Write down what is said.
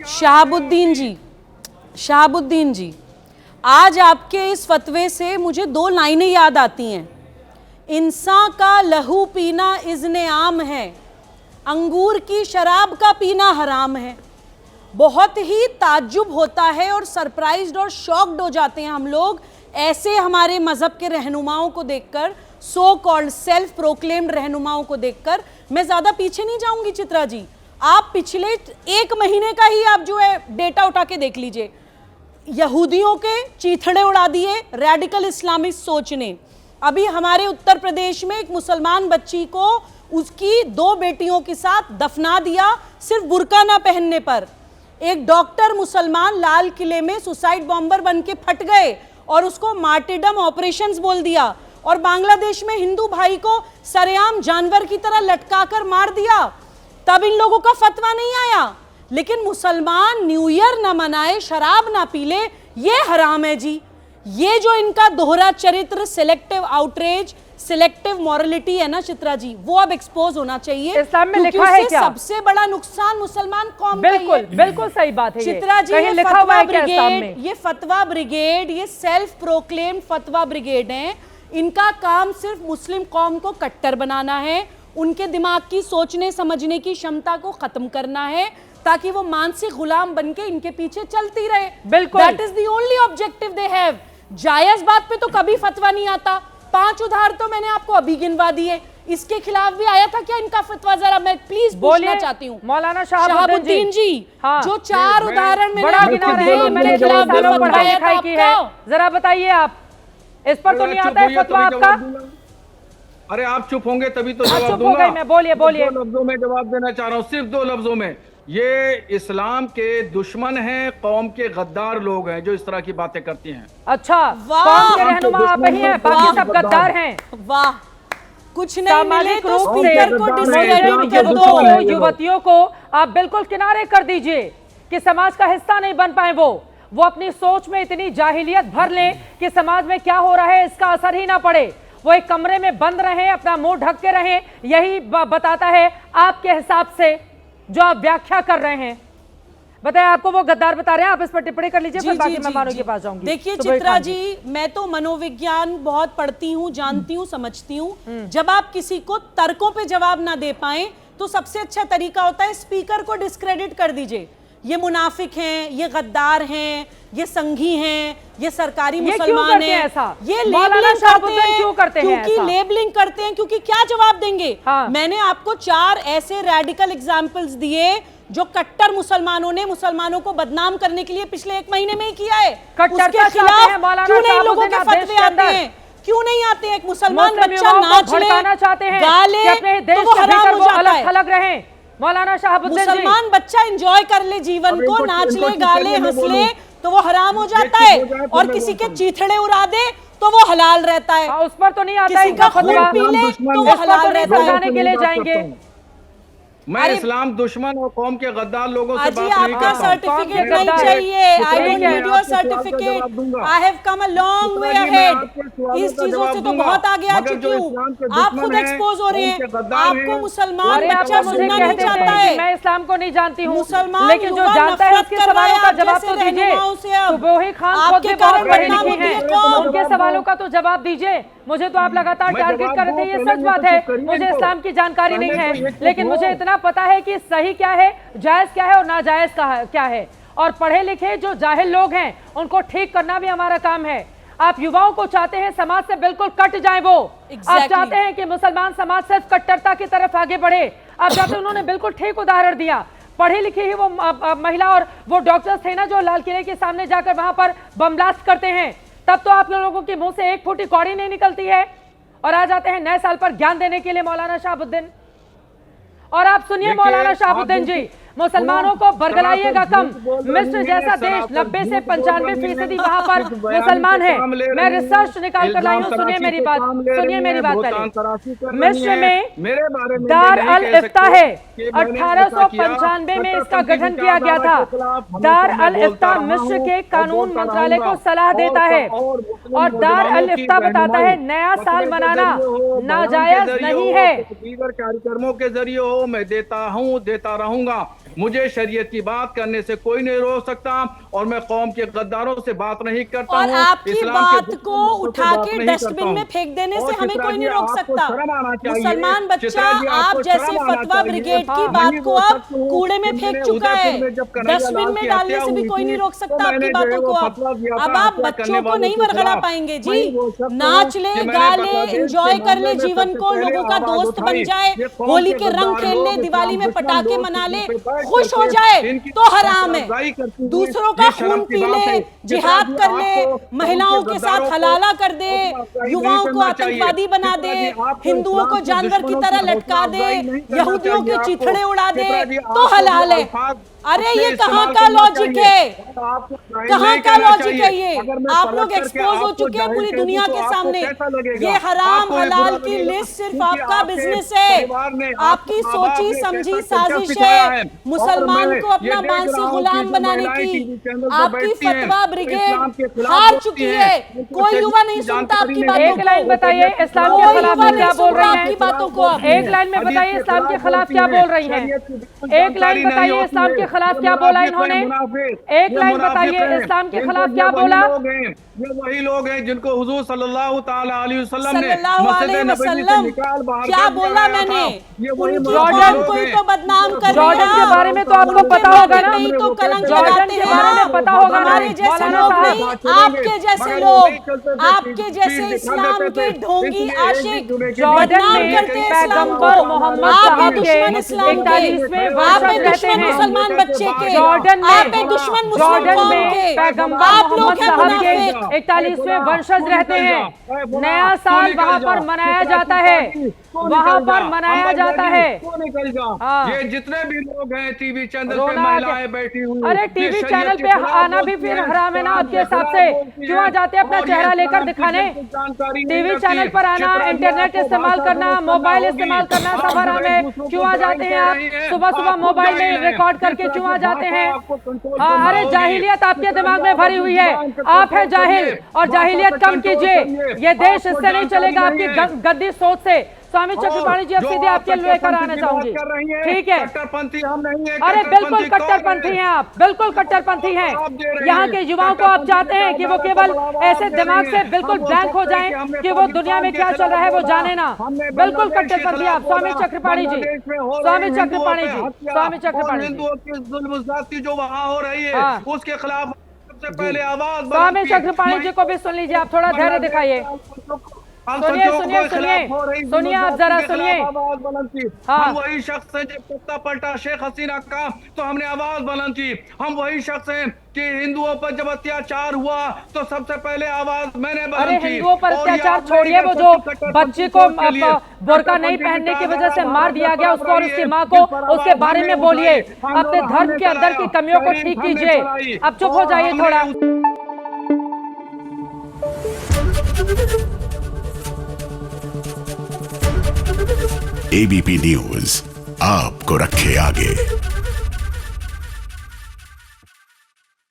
शहाबुद्दीन जी, शहाबुद्दीन जी, आज आपके इस फतवे से मुझे दो लाइनें याद आती हैं। इंसान का लहू पीना इज़्ने आम है, अंगूर की शराब का पीना हराम है। बहुत ही ताज्जुब होता है और सरप्राइज्ड और शॉक्ड हो जाते हैं हम लोग ऐसे हमारे मज़हब के रहनुमाओं को देखकर, सो कॉल्ड सेल्फ प्रोक्लेम्ड रहनुमाओं को देखकर। मैं ज़्यादा पीछे नहीं जाऊंगी चित्रा जी, आप पिछले एक महीने का ही आप जो है डेटा उठा के देख लीजिए। यहूदियों के चीथड़े उड़ा दिए रेडिकल इस्लामिक सोच ने। अभी हमारे उत्तर प्रदेश में एक मुसलमान बच्ची को उसकी दो बेटियों के साथ दफना दिया सिर्फ बुर्का ना पहनने पर। एक डॉक्टर मुसलमान लाल किले में सुसाइड बॉम्बर बन के फट गए और उसको मार्टिडम ऑपरेशंस बोल दिया। और बांग्लादेश में हिंदू भाई को सरेआम जानवर की तरह लटका कर मार दिया, तब इन लोगों का फतवा नहीं आया। लेकिन मुसलमान न्यू ईयर ना मनाए, शराब ना पी ले, ये हराम है जी। ये जो इनका दोहरा चरित्र, सिलेक्टिव आउटरेज, सिलेक्टिव मॉरलिटी है ना चित्रा जी, वो अब एक्सपोज होना चाहिए। इस्लाम में लिखा है क्या? सबसे बड़ा नुकसान मुसलमान कौम का बिल्कुल बिल्कुल सही बात है चित्रा जी। ये लिखा हुआ है क्या इस्लाम में? ये फतवा ब्रिगेड, ये सेल्फ प्रोक्लेम्ड फतवा ब्रिगेड है। इनका काम सिर्फ मुस्लिम कौम को कट्टर बनाना है, उनके दिमाग की सोचने समझने की क्षमता को खत्म करना है, ताकि वो मानसिक गुलाम बनके इनके पीछे चलती रहे। बिल्कुल, that is the only objective they have. जायज बात पे तो कभी फतवा नहीं आता। 5 उदाहरण तो मैंने आपको अभी गिनवा दिए। इसके खिलाफ भी आया था क्या इनका फतवा? जरा मैं प्लीज पूछना चाहती हूँ मौलाना शहाबुद्दीन जी। हाँ, जो 4 उदाहरण बड़ा गिना रहे हैं, मैंने खिलाफ भी पढ़ाई लिखाई की है, जरा बताइए आप, इस पर तो नहीं आता है फतवा आपका? अरे आप चुप होंगे तभी तो जवाब चुप हो दूंगा। गई मैं, बोलिए बोलिए। 2 लफ्जों में जवाब देना चाह रहा हूँ, सिर्फ 2 लफ्जों में। ये इस्लाम के दुश्मन हैं, कौम के गद्दार लोग हैं जो इस तरह की बातें करती हैं। अच्छा, कौम के रहनुमा आप ही हैं, बाकी सब गद्दार हैं। वाह, कुछ नहीं मिले तो रूप स्पीकर को डिस्क्रेडिट कर दो। युवतियों को आप बिल्कुल किनारे कर दीजिए कि समाज का हिस्सा नहीं बन पाए। वो अपनी सोच में इतनी जाहिलियत भर लें कि समाज में क्या हो रहा है इसका असर ही ना पड़े। वो एक कमरे में बंद रहें, अपना मुंह ढक के रहें। यही बताता है आपके हिसाब से जो आप व्याख्या कर रहे हैं। बताएं, आपको वो गद्दार बता रहे हैं, आप इस पर टिप्पणी कर लीजिए, फिर बाकी मेहमानों के पास जाऊंगी। देखिए चित्रा जी, मैं तो मनोविज्ञान बहुत पढ़ती हूँ, जानती हूँ, समझती हूँ। जब आप किसी को तर्कों पे जवाब ना दे पाए तो सबसे अच्छा तरीका होता है स्पीकर को डिस्क्रेडिट कर दीजिए। ये मुनाफिक हैं, ये गद्दार हैं, ये संघी हैं, ये सरकारी मुसलमान हैं। ये लेबलिंग करते हैं, क्योंकि लेबलिंग करते हैं, क्योंकि क्या जवाब देंगे? हाँ। मैंने आपको 4 ऐसे रेडिकल एग्जाम्पल्स दिए जो कट्टर मुसलमानों ने मुसलमानों को बदनाम करने के लिए पिछले 1 महीने में ही किया है। उसके खिलाफ क्यों नहीं लोगों के फतवे आते हैं? क्यों नहीं आते हैं? एक मुसलमान बच्चा नाच ले, गाले, तो वो हराम हो जाता है। मौलाना शहाबुद्दीन जी, मुसलमान बच्चा एंजॉय कर ले जीवन को, नाच ले, गाले, हंस ले, तो वो हराम हो जाता है। और किसी के चीथड़े उड़ा दे तो वो हलाल रहता है। उस पर तो नहीं आता है, किसी का खून पी ले तो वो हलाल रहता है। समझाने के लिए जाएंगे। मैं इस्लाम दुश्मन और कौम के गद्दार लोगों से बात नहीं आपका सर्टिफिकेट नहीं चाहिए। I don't need your certificate, I have come a long way ahead. इस चीजों से तो बहुत आगे आ चुकी हूँ। आप खुद एक्सपोज हो रहे हैं। आपको मुसलमान बच्चा सुनना नहीं चाहता है। मैं इस्लाम को नहीं जानती हूँ, मुसलमान लेकिन जो जानता है उसके सवालों का जवाब तो दीजिए। वही खान खुद भी बहुत पढ़ी लिखी हैं, उनके सवालों का तो जवाब दीजिए। मुझे तो आप लगातार टारगेट कर रहे थे, ये सच बात है। मुझे इस्लाम की जानकारी नहीं है, लेकिन मुझे इतना पता है कि सही क्या है, जायज क्या है और नाजायज क्या है। और पढ़े लिखे जो जाहिल लोग हैं उनको ठीक करना भी हमारा काम है। आप युवाओं को चाहते हैं समाज से बिल्कुल कट जाए वो। आप चाहते हैं कि मुसलमान समाज सिर्फ कट्टरता की तरफ आगे बढ़े। आप चाहते हैं, उन्होंने बिल्कुल ठीक उदाहरण दिया। पढ़ी लिखी ही वो महिला और वो डॉक्टर्स थे ना जो लाल किले के सामने जाकर वहां पर बम ब्लास्ट करते हैं, तब तो आप लोगों के मुंह से एक फूटी कौड़ी नहीं निकलती है। और आ जाते हैं नए साल पर ज्ञान देने के लिए मौलाना शहाबुद्दीन। और आप सुनिए मौलाना शहाबुद्दीन जी, मुसलमानों को बरगलाइएगा कम। मिस्र जैसा देश 90 से 95% वहां पर मुसलमान है। मैं रिसर्च निकाल कर लाई हूँ, सुनिए मेरी बात पहले। मिस्र में दार अल इफ्ता है, 1895 में इसका गठन किया गया था। दार अल इफ्ता मिस्र के कानून मंत्रालय को सलाह देता है और दार अल इफ्ता बताता है नया साल मनाना नाजायज नहीं है। दीगर कार्यक्रमों के जरिए हो मैं देता हूँ, देता रहूंगा। मुझे शरीयत की बात करने से कोई नहीं रोक सकता और मैं कौम के गद्दारों से बात नहीं करता और हूँ। आपकी इस्लाम के बात को दुश्मनों से उठा बात के नहीं डस्टबिन करता में हूँ। फेंक देने से और हमें चित्रा कोई जी, नहीं रोक आपको सकता। शर्म आना चाहिए। मुसलमान बच्चा चित्रा जी, आप आपको जैसे शर्म आना फतवा चाहिए। ब्रिगेड की हाँ, बात मैं को वो आप शख्स हूँ कूड़े में कि फेंक मैंने चुका है, उदयपुर में जब कन्हैया डस्टबिन लाल में की डालने हत्या से भी हुई कोई थी, नहीं रोक तो सकता आपकी मैंने जो है बातों वो को। आप फतवा दिया अब था आप हत्या करने बच्चों को वालों नहीं के वरगला खिलाफ। पाएंगे मैं जी। वो शख्स हूँ नाच ले, कि मैंने गा ले, बांग्लादेश एंजॉय के कर ले मामले में जीवन सबसे को, पहले लोगों का आवाज दोस्त बन उठाई। जाए, ये कौम होली के के रंग गद्दार खेल ले, लोग, दिवाली में इस्लाम पटाखे दुश्मन मना लोग ले, पे बैठ खुश हो करके जाए इनकी तो हराम है। अफराई करती हुई दूसरों का ये शर्म खून की पी बात ले, है। जिहाद चित्रा जी, कर ले, आपको महिलाओं कौम के गद्दारों साथ को हलाला कर दे, हौसला अफजाई युवाओं नहीं को करना चाहिए। आतंकवादी बना चित्रा दे, जी, आपको हिंदुओं को इस्लाम के जानवर की दुश्मनों तरह की लटका हौसला दे, अफजाई नहीं करना यहूदियों के चाहिए आपको। चिथड़े उड़ा दे चित्रा जी, तो आपको हलाल वो है। अल्फाज अरे अपने ये कहाँ इस्तेमाल का करना लॉजिक चाहिए। है, आपको जाहिल कहाँ नहीं का कहना लॉजिक है चाहिए। ये? अगर मैं आप पलट लोग करके एक्सपोज हो आपको चुके हैं जाहिल पूरी कह दूं दुनिया तो के आपको सामने। कैसा लगेगा? ये हराम आपको ये हलाल बुरा की लगेगा लिस्ट सिर्फ क्योंकि आपका आपके बिजनेस है, परिवार ने, आपकी आपके माँ-बाप सोची ने समझी कैसा कल्चर साजिश सिखाया है है। मुसलमान और को मैं अपना ये देख मानसी रहा हूँ कि गुलाम जो बनाने महिलाएं की टीवी चैनल पर आपकी बैठती हैं, फतवा वो ब्रिगेड इस्लाम के खिलाफ हार बोलती चुकी हैं। है। उनको कोई शरीयत युवा नहीं की सुनता जानकारी आपकी नहीं बातों है। एक लाइन को, बताइए इस्लाम के कोई खिलाफ युवा वो नहीं क्या बोल सुनता रही आपकी हैं? बातों को। अब एक लाइन में बताइए इस्लाम के खिलाफ क्या बोल रही हैं? एक लाइन बताइए इस्लाम के खिलाफ क्या बोला इन्होंने? एक लाइन बताइए इस्लाम के खिलाफ क्या बोला? ये वही लोग हैं जिनको हुजूर सल्लल्लाहु ताला अलैहि वसल्लम ने सल्लल्लाहु मस्जिद अलैहि नबवी से वसल्लम निकाल बाहर क्या कर बोला दिया मैंने? था। ये वही उनकी जॉर्डन कौम को ही तो बदनाम कर रहे जॉर्डन हैं के आप। बारे में तो आपको उनके पता होगा नाते ना? पे ही तो कलंक जॉर्डन लगाते के हैं बारे में आप। पता होगा ना? हमारे जैसे मौलाना लोग साहब, नहीं, आपके जैसे लोग, आपके जैसे इस्लाम के ढोंगी आशिक जॉर्डन बदनाम में करते हैं इस्लाम पैगंबर को। मोहम्मद आप साहब है के दुश्मन इस्लाम के, 41वें आप वर्ष है रहते दुश्मन हैं। मुसलमान बच्चे के, जॉर्डन में आप है दुश्मन मुस्लिम जॉर्डन कौम में के, पैगंबर आप लोग मोहम्मद हैं साहब मुनाफिक। के 41वें वंशज रहते हैं। नया साल वहां पर मनाया जाता है, वहां पर मनाया जाता है। हाँ। ये जितने भी लोग हैं टीवी चैनल पे रोना आ गया। महिलाएं बैठी हुई, अरे ये टीवी शरीयत चैनल के पे खिलाफ आना भी बोलती फिर हैं, हराम है ना कुरान आपके के हिसाब खिलाफ से? बोलती क्यों आ हैं, जाते हैं अपना और ये चेहरा लेकर इस्लाम की दिखाने? कोई जानकारी नहीं टीवी रखती। चैनल पर आना, चित्रा जी, इंटरनेट आपको इस्तेमाल भाषा करना, दुरुस्त मोबाइल करना इस्तेमाल होगी। करना आप सब हराम जो है। दूसरों को क्यों आ जाते हैं आप रही हैं, सुबह सुबह आप खुद मोबाइल जाहिल में हैं। रिकॉर्ड करके? जिस क्यों तरह आ की जाते भाषा हैं? आपको कंट्रोल हाँ, करना अरे होगी। जाहिलियत आपके जिस तरह दिमाग की में आप भरी हुई है। जुबान पे आप है कंट्रोल जाहिल करिए, और भाषा जाहिलियत पे कम कंट्रोल कीजिए। करिए। ये देश आपको इससे नहीं चलेगा जानकारी आपकी नहीं है। गद्दी सोच से। स्वामी चक्रपाणी जी अब जो सीधे आप आपके लेकर आना कट्टरपंथी की चाहूंगी। बात कर रही हैं, ठीक है, कट्टरपंथी हम नहीं है। अरे बिल्कुल कट्टरपंथी कौन कट्टरपंथी है? हैं आप, बिल्कुल कट्टरपंथी हैं। आप दे रही यहाँ हैं। के युवाओं को आप चाहते हैं कि वो कट्टरपंथी केवल को ऐसे आप दे दिमाग रही से हैं। बिल्कुल हम वो ब्लैंक हो सोचते हैं जाएं कि हमने कि वो दुनिया पाकिस्तान में के क्या चल रहा है वो खिलाफ जाने ना। बोला, हमने बिल्कुल बांग्लादेश के कट्टरपंथी खिलाफ आप। स्वामी बोला, चक्रपाणी जी, बांग्लादेश में हो स्वामी रही चक्रपाणी हिंदुओं जी, पे हत्या स्वामी चक्रपाणी और जी, हिंदुओं की जुल्म ज्यादती जो वहां हो रही है हाँ। उसके खिलाफ सबसे पहले आवाज स्वामी बुलंद की। चक्रपाणी जी को भी सुन लीजिए, आप थोड़ा धैर्य दिखाइए। सुनिए सुनिए सुनिए सुनिए, आप जरा सुनिए। हाँ। हम वही शख्स हैं जब सत्ता पलटा शेख हसीना का तो हमने आवाज बुलंद की। हम वही शख्स हैं कि हिंदुओं पर जब अत्याचार हुआ तो सबसे पहले आवाज मैंने बुलंद अरे की। हिंदुओं पर और ये अत्याचार आप नहीं छोड़िए, वो कर जो सकते कट्टरपंथी बच्चे को के लिए। बुर्का नहीं पहनने की वजह से मार दिया गया उसको और उसकी माँ को, उसके बारे में बोलिए। अपने धर्म के अंदर की कमियों को ठीक कीजिए। अब चुप हो जाइए थोड़ा। एबीपी न्यूज आपको रखे आगे।